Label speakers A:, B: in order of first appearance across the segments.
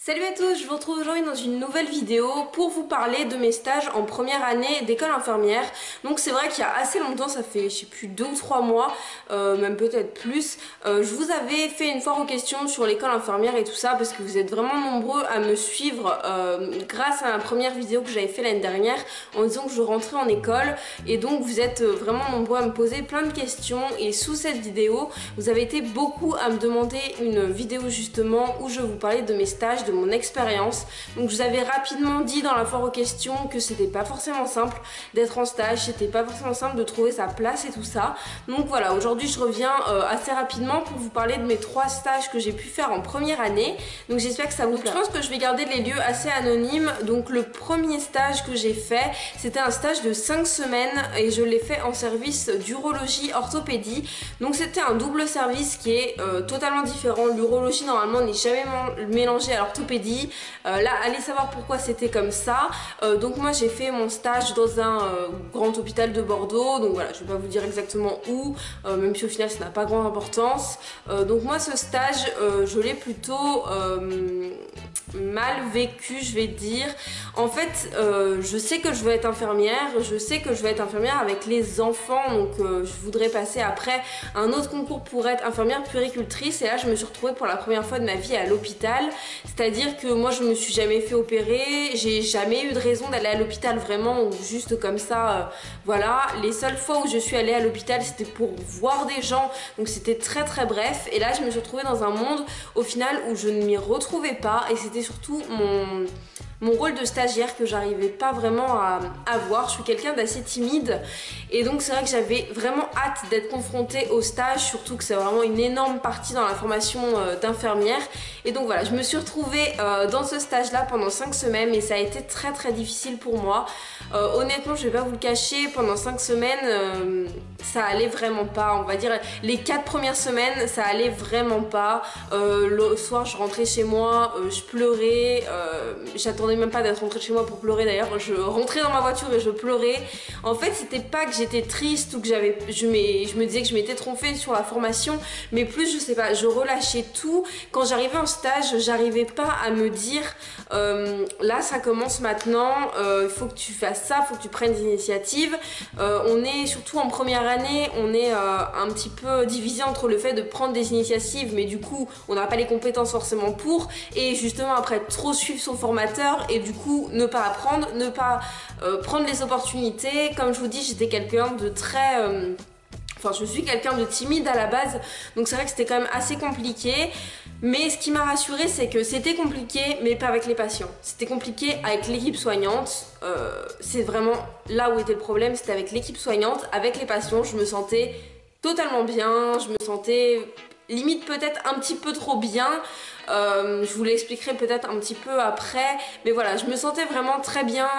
A: Salut à tous, je vous retrouve aujourd'hui dans une nouvelle vidéo pour vous parler de mes stages en première année d'école infirmière. Donc c'est vrai qu'il y a assez longtemps, ça fait je sais plus 2 ou 3 mois, même peut-être plus, je vous avais fait une foire aux questions sur l'école infirmière et tout ça parce que vous êtes vraiment nombreux à me suivre grâce à ma première vidéo que j'avais fait l'année dernière en disant que je rentrais en école, et donc vous êtes vraiment nombreux à me poser plein de questions, et sous cette vidéo vous avez été beaucoup à me demander une vidéo justement où je vous parlais de mes stages, de mon expérience. Donc je vous avais rapidement dit dans la foire aux questions que c'était pas forcément simple d'être en stage, c'était pas forcément simple de trouver sa place et tout ça. Donc voilà, aujourd'hui je reviens assez rapidement pour vous parler de mes 3 stages que j'ai pu faire en première année. Donc j'espère que ça vous plaît. Je pense que je vais garder les lieux assez anonymes. Donc le premier stage que j'ai fait, c'était un stage de 5 semaines et je l'ai fait en service d'urologie orthopédie. Donc c'était un double service qui est totalement différent. L'urologie normalement n'est jamais mélangée à l'orthopédie. Là, allez savoir pourquoi c'était comme ça. Donc moi j'ai fait mon stage dans un grand hôpital de Bordeaux. Donc voilà, je vais pas vous dire exactement où, même si au final ça n'a pas grande importance. Donc moi ce stage, je l'ai plutôt mal vécu, je vais dire. En fait, je sais que je veux être infirmière, je sais que je veux être infirmière avec les enfants, donc je voudrais passer après un autre concours pour être infirmière puéricultrice, et là je me suis retrouvée pour la première fois de ma vie à l'hôpital. C'est-à-dire que moi je me suis jamais fait opérer, j'ai jamais eu de raison d'aller à l'hôpital vraiment, ou juste comme ça, voilà. Les seules fois où je suis allée à l'hôpital c'était pour voir des gens, donc c'était très très bref, et là je me suis retrouvée dans un monde au final où je ne m'y retrouvais pas, et c'était surtout mon rôle de stagiaire que j'arrivais pas vraiment à avoir. Je suis quelqu'un d'assez timide, et donc c'est vrai que j'avais vraiment hâte d'être confrontée au stage, surtout que c'est vraiment une énorme partie dans la formation d'infirmière. Et donc voilà, je me suis retrouvée dans ce stage là pendant 5 semaines, et ça a été très très difficile pour moi. Honnêtement, je vais pas vous le cacher, pendant 5 semaines ça allait vraiment pas. On va dire les 4 premières semaines ça allait vraiment pas. Le soir je rentrais chez moi, je pleurais, j'attendais même pas d'être rentrée chez moi pour pleurer d'ailleurs. Je rentrais dans ma voiture et je pleurais. En fait c'était pas que j'étais triste ou que je me disais que je m'étais trompée sur la formation, mais plus je sais pas, je relâchais tout. Quand j'arrivais en stage, j'arrivais pas à me dire là ça commence maintenant, il faut que tu fasses ça, il faut que tu prennes des initiatives. On est surtout en première année, on est un petit peu divisé entre le fait de prendre des initiatives, mais du coup on n'a pas les compétences forcément pour, et justement après trop suivre son formateur et du coup ne pas apprendre, ne pas prendre les opportunités. Comme je vous dis, j'étais quelqu'un de très... Enfin, je suis quelqu'un de timide à la base, donc c'est vrai que c'était quand même assez compliqué. Mais ce qui m'a rassurée, c'est que c'était compliqué, mais pas avec les patients. C'était compliqué avec l'équipe soignante. C'est vraiment là où était le problème, c'était avec l'équipe soignante. Avec les patients, je me sentais totalement bien, je me sentais limite peut-être un petit peu trop bien. Je vous l'expliquerai peut-être un petit peu après, mais voilà, je me sentais vraiment très bien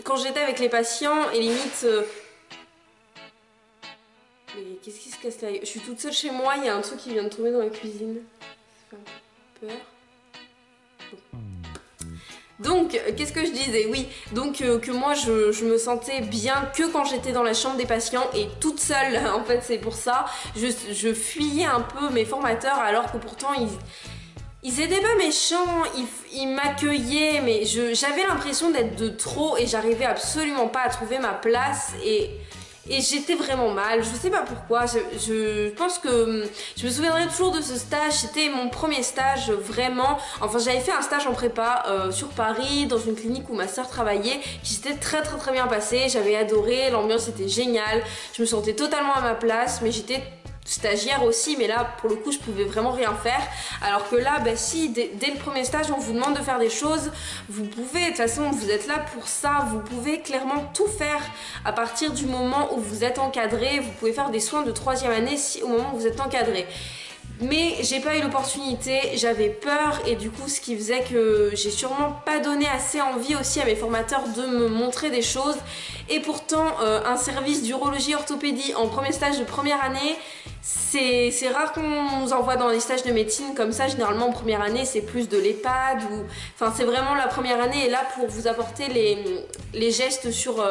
A: quand j'étais avec les patients, et limite... Mais qu'est-ce qui se casse là? Je suis toute seule chez moi, il y a un truc qui vient de tomber dans la cuisine. Ça fait un peu peur. Donc, qu'est-ce que je disais? Oui, donc que moi je me sentais bien que quand j'étais dans la chambre des patients et toute seule. En fait, c'est pour ça. Je fuyais un peu mes formateurs, alors que pourtant ils étaient pas méchants, ils m'accueillaient, mais j'avais l'impression d'être de trop et j'arrivais absolument pas à trouver ma place, et j'étais vraiment mal, je sais pas pourquoi. Je pense que je me souviendrai toujours de ce stage. C'était mon premier stage vraiment. Enfin, j'avais fait un stage en prépa sur Paris, dans une clinique où ma soeur travaillait, qui s'était très très très bien passé. J'avais adoré, l'ambiance était géniale, je me sentais totalement à ma place, mais j'étais stagiaire aussi, mais là pour le coup je pouvais vraiment rien faire. Alors que là, bah si, dès le premier stage on vous demande de faire des choses, vous pouvez, de toute façon vous êtes là pour ça, vous pouvez clairement tout faire à partir du moment où vous êtes encadré. Vous pouvez faire des soins de 3e année si au moment où vous êtes encadré. Mais j'ai pas eu l'opportunité, j'avais peur, et du coup ce qui faisait que j'ai sûrement pas donné assez envie aussi à mes formateurs de me montrer des choses. et pourtant un service d'urologie orthopédie en premier stage de première année, c'est rare qu'on nous envoie dans les stages de médecine comme ça. Généralement en première année c'est plus de l'EHPAD ou... Enfin c'est vraiment la première année est là pour vous apporter les gestes sur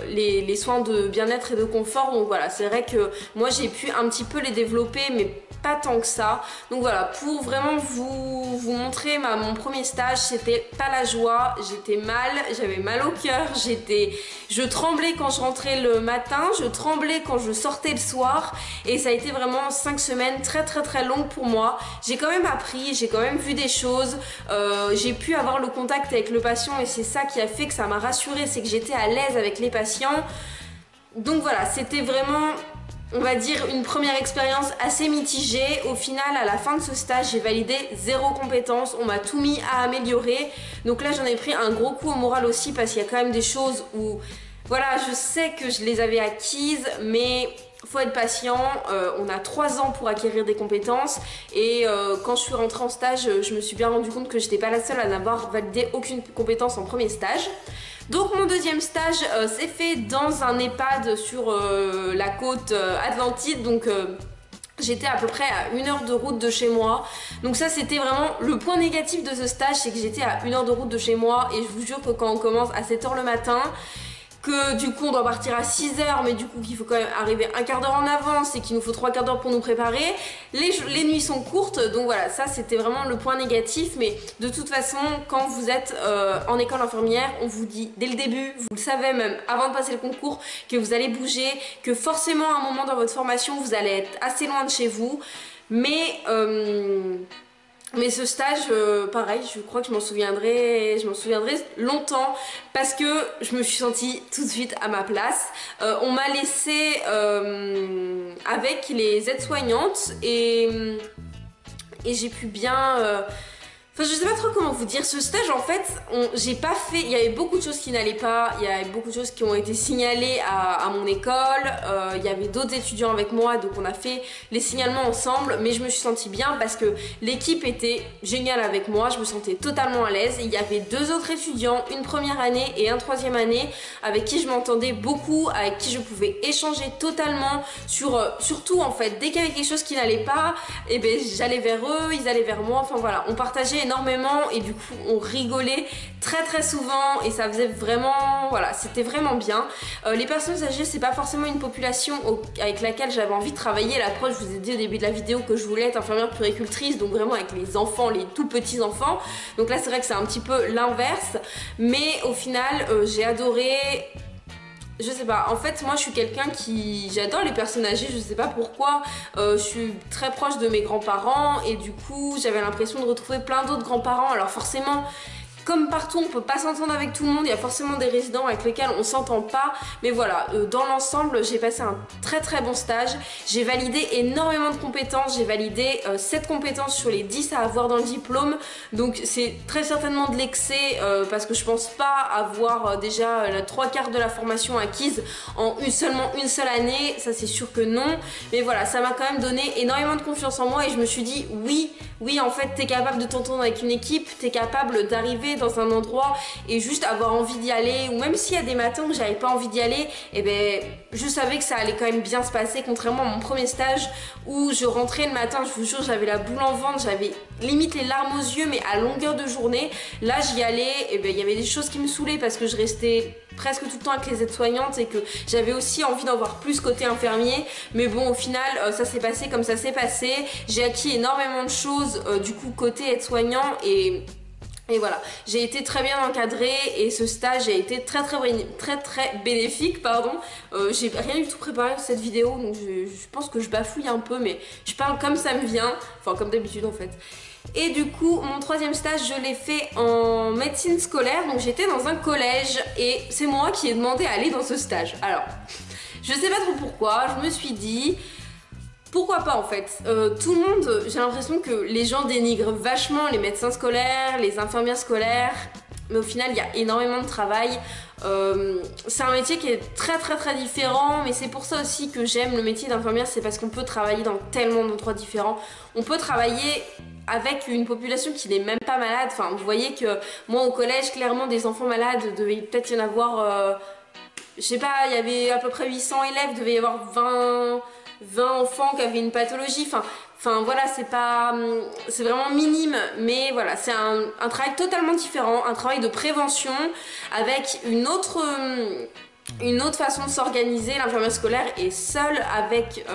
A: les soins de bien-être et de confort. Donc voilà, c'est vrai que moi j'ai pu un petit peu les développer mais pas tant que ça. Donc voilà, pour vraiment vous montrer mon premier stage, c'était pas la joie, j'étais mal, j'avais mal au cœur, je tremblais quand je rentrais le matin, je tremblais quand je sortais le soir et ça a été vraiment 5 semaines très longues pour moi. J'ai quand même appris, j'ai quand même vu des choses, j'ai pu avoir le contact avec le patient et c'est ça qui a fait que ça m'a rassurée, c'est que j'étais à l'aise avec les patients. Donc voilà, c'était vraiment, on va dire, une première expérience assez mitigée. Au final, à la fin de ce stage, j'ai validé 0 compétence. On m'a tout mis à améliorer. Donc là, j'en ai pris un gros coup au moral aussi parce qu'il y a quand même des choses où, voilà, je sais que je les avais acquises, mais faut être patient. On a 3 ans pour acquérir des compétences et quand je suis rentrée en stage, je me suis bien rendu compte que j'étais pas la seule à n'avoir validé aucune compétence en premier stage. Donc mon deuxième stage s'est fait dans un EHPAD sur la côte Atlantide, donc j'étais à peu près à 1 heure de route de chez moi. Donc ça c'était vraiment le point négatif de ce stage, c'est que j'étais à 1 heure de route de chez moi et je vous jure que quand on commence à 7 h le matin, que du coup on doit partir à 6 h, mais du coup qu'il faut quand même arriver un quart d'heure en avance et qu'il nous faut 3 quarts d'heure pour nous préparer. Les nuits sont courtes, donc voilà, ça c'était vraiment le point négatif. Mais de toute façon, quand vous êtes en école infirmière, on vous dit dès le début, vous le savez même avant de passer le concours, que vous allez bouger, que forcément à un moment dans votre formation vous allez être assez loin de chez vous. Mais ce stage, pareil, je crois que je m'en souviendrai longtemps parce que je me suis sentie tout de suite à ma place. On m'a laissé avec les aides-soignantes et j'ai pu bien... Enfin, je sais pas trop comment vous dire. Ce stage, en fait, j'ai pas fait... Il y avait beaucoup de choses qui n'allaient pas. Il y avait beaucoup de choses qui ont été signalées à mon école. Il y avait d'autres étudiants avec moi, donc on a fait les signalements ensemble. Mais je me suis sentie bien parce que l'équipe était géniale avec moi. Je me sentais totalement à l'aise. Il y avait 2 autres étudiants, une première année et un 3e année, avec qui je m'entendais beaucoup, avec qui je pouvais échanger totalement sur tout, en fait. Dès qu'il y avait quelque chose qui n'allait pas, eh ben, j'allais vers eux, ils allaient vers moi. Enfin voilà, on partageait énormément et du coup on rigolait très souvent et ça faisait vraiment, voilà, c'était vraiment bien. Les personnes âgées, c'est pas forcément une population avec laquelle j'avais envie de travailler. L'approche, je vous ai dit au début de la vidéo que je voulais être infirmière puéricultrice, donc vraiment avec les enfants, les tout petits enfants. Donc là c'est vrai que c'est un petit peu l'inverse, mais au final j'ai adoré. Je sais pas, en fait moi je suis quelqu'un j'adore les personnes âgées, je sais pas pourquoi. Je suis très proche de mes grands-parents et du coup j'avais l'impression de retrouver plein d'autres grands-parents. Alors forcément, comme partout, on peut pas s'entendre avec tout le monde, il y a forcément des résidents avec lesquels on s'entend pas, mais voilà, dans l'ensemble, j'ai passé un très bon stage, j'ai validé énormément de compétences, j'ai validé 7 compétences sur les 10 à avoir dans le diplôme, donc c'est très certainement de l'excès, parce que je pense pas avoir déjà la 3/4 de la formation acquise en seulement une seule année, ça c'est sûr que non, mais voilà, ça m'a quand même donné énormément de confiance en moi et je me suis dit oui, en fait, t'es capable de t'entendre avec une équipe, t'es capable d'arriver dans un endroit et juste avoir envie d'y aller, ou même s'il y a des matins où j'avais pas envie d'y aller, et ben je savais que ça allait quand même bien se passer, contrairement à mon premier stage où je rentrais le matin, je vous jure, j'avais la boule en ventre, j'avais limite les larmes aux yeux, mais à longueur de journée. Là j'y allais, et ben il y avait des choses qui me saoulaient parce que je restais presque tout le temps avec les aides-soignantes et que j'avais aussi envie d'en voir plus côté infirmier, mais bon au final ça s'est passé comme ça s'est passé. J'ai acquis énormément de choses du coup côté aide-soignant et voilà, j'ai été très bien encadrée et ce stage a été très bénéfique, pardon. J'ai rien du tout préparé pour cette vidéo, donc je pense que je bafouille un peu, mais je parle comme ça me vient, enfin comme d'habitude en fait. Et du coup, mon 3e stage, je l'ai fait en médecine scolaire, donc j'étais dans un collège et c'est moi qui ai demandé à aller dans ce stage. Alors, je sais pas trop pourquoi, je me suis dit... Pourquoi pas en fait, tout le monde, j'ai l'impression que les gens dénigrent vachement les médecins scolaires, les infirmières scolaires, mais au final il y a énormément de travail. C'est un métier qui est très différent, mais c'est pour ça aussi que j'aime le métier d'infirmière, c'est parce qu'on peut travailler dans tellement d'endroits différents. On peut travailler avec une population qui n'est même pas malade. Enfin, vous voyez que moi au collège, clairement des enfants malades, devait peut-être y en avoir... je sais pas, il y avait à peu près 800 élèves, il devait y avoir 20 enfants qui avaient une pathologie, enfin voilà, c'est vraiment minime, mais voilà, c'est un travail totalement différent, un travail de prévention avec une autre façon de s'organiser. L'infirmière scolaire est seule avec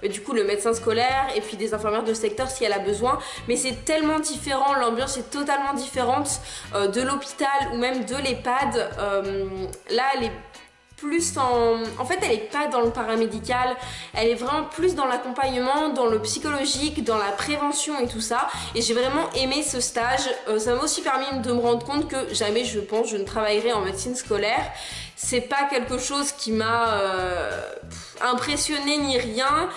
A: du coup le médecin scolaire et puis des infirmières de secteur si elle a besoin, mais c'est tellement différent, l'ambiance est totalement différente de l'hôpital ou même de l'EHPAD. Là elle est plus en fait elle est pas dans le paramédical, elle est vraiment plus dans l'accompagnement, dans le psychologique, dans la prévention et tout ça, et j'ai vraiment aimé ce stage. Ça m'a aussi permis de me rendre compte que jamais je pense je ne travaillerai en médecine scolaire. C'est pas quelque chose qui m'a impressionné ni rien,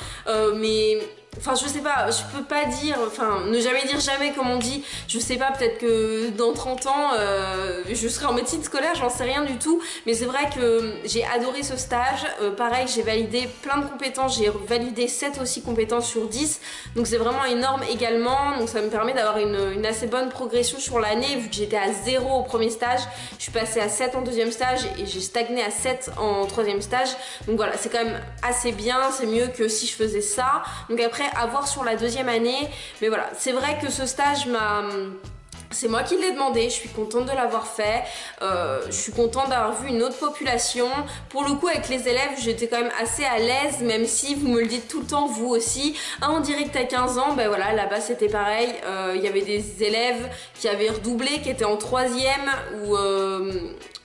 A: mais enfin je sais pas, je peux pas dire, enfin ne jamais dire jamais comme on dit, je sais pas, peut-être que dans 30 ans je serai en médecine scolaire, j'en sais rien du tout, mais c'est vrai que j'ai adoré ce stage. Pareil, j'ai validé plein de compétences, j'ai validé 7 aussi compétences sur 10, donc c'est vraiment énorme également, donc ça me permet d'avoir une assez bonne progression sur l'année, vu que j'étais à 0 au premier stage, je suis passée à 7 en deuxième stage et j'ai stagné à 7 en troisième stage, donc voilà, c'est quand même assez bien, c'est mieux que si je faisais ça. Donc après à voir sur la deuxième année, mais voilà, c'est vrai que ce stage c'est moi qui l'ai demandé, je suis contente de l'avoir fait, je suis contente d'avoir vu une autre population. Pour le coup avec les élèves j'étais quand même assez à l'aise, même si vous me le dites tout le temps vous aussi, ah on dirait que t'as 15 ans, ben voilà, là-bas c'était pareil, il y avait des élèves qui avaient redoublé, qui étaient en troisième ou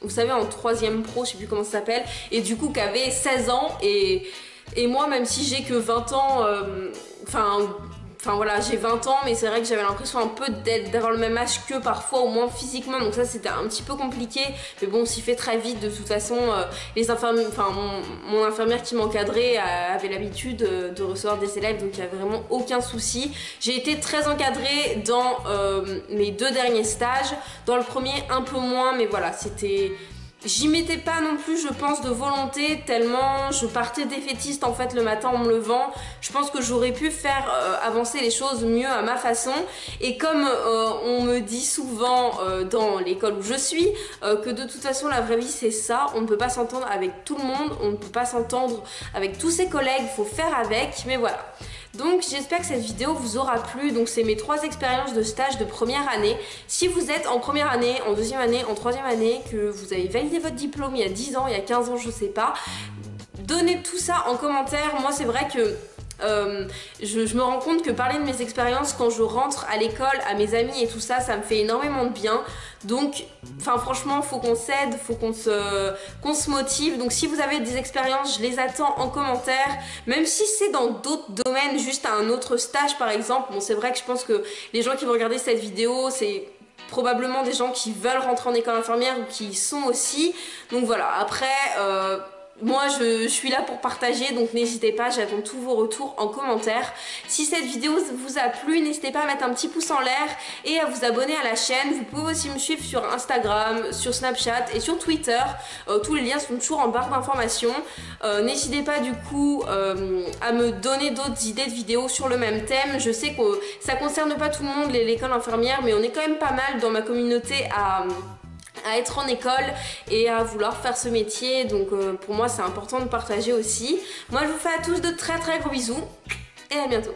A: vous savez en troisième pro, je sais plus comment ça s'appelle, et du coup qui avaient 16 ans et moi même si j'ai que 20 ans, enfin voilà, j'ai 20 ans, mais c'est vrai que j'avais l'impression un peu d'avoir le même âge que parfois, au moins physiquement, donc ça c'était un petit peu compliqué, mais bon, on s'y fait très vite. De toute façon, les infirmières, enfin mon infirmière qui m'encadrait avait l'habitude de recevoir des élèves, donc il n'y a vraiment aucun souci. J'ai été très encadrée dans mes 2 derniers stages, dans le premier un peu moins, mais voilà, c'était... J'y mettais pas non plus, je pense, de volonté, tellement je partais défaitiste en fait le matin en me levant. Je pense que j'aurais pu faire avancer les choses mieux à ma façon. Et comme on me dit souvent dans l'école où je suis, que de toute façon la vraie vie c'est ça, on ne peut pas s'entendre avec tout le monde, on ne peut pas s'entendre avec tous ses collègues, il faut faire avec, mais voilà. Donc j'espère que cette vidéo vous aura plu. Donc c'est mes 3 expériences de stage de première année. Si vous êtes en première année, en deuxième année, en troisième année, que vous avez validé votre diplôme il y a 10 ans, il y a 15 ans, je sais pas, donnez tout ça en commentaire. Moi c'est vrai que je me rends compte que parler de mes expériences quand je rentre à l'école, à mes amis et tout ça, ça me fait énormément de bien. Donc, enfin franchement, faut qu'on s'aide, faut qu'on se motive. Donc si vous avez des expériences, je les attends en commentaire. Même si c'est dans d'autres domaines, juste à un autre stage par exemple. Bon, c'est vrai que je pense que les gens qui vont regarder cette vidéo, c'est probablement des gens qui veulent rentrer en école infirmière ou qui y sont aussi. Donc voilà, après... moi je suis là pour partager, donc n'hésitez pas, j'attends tous vos retours en commentaire. Si cette vidéo vous a plu, n'hésitez pas à mettre un petit pouce en l'air et à vous abonner à la chaîne. Vous pouvez aussi me suivre sur Instagram, sur Snapchat et sur Twitter. Tous les liens sont toujours en barre d'informations. N'hésitez pas du coup à me donner d'autres idées de vidéos sur le même thème. Je sais que ça concerne pas tout le monde l'école infirmière, mais on est quand même pas mal dans ma communauté à être en école et à vouloir faire ce métier, donc pour moi c'est important de partager aussi. Moi je vous fais à tous de très gros bisous et à bientôt.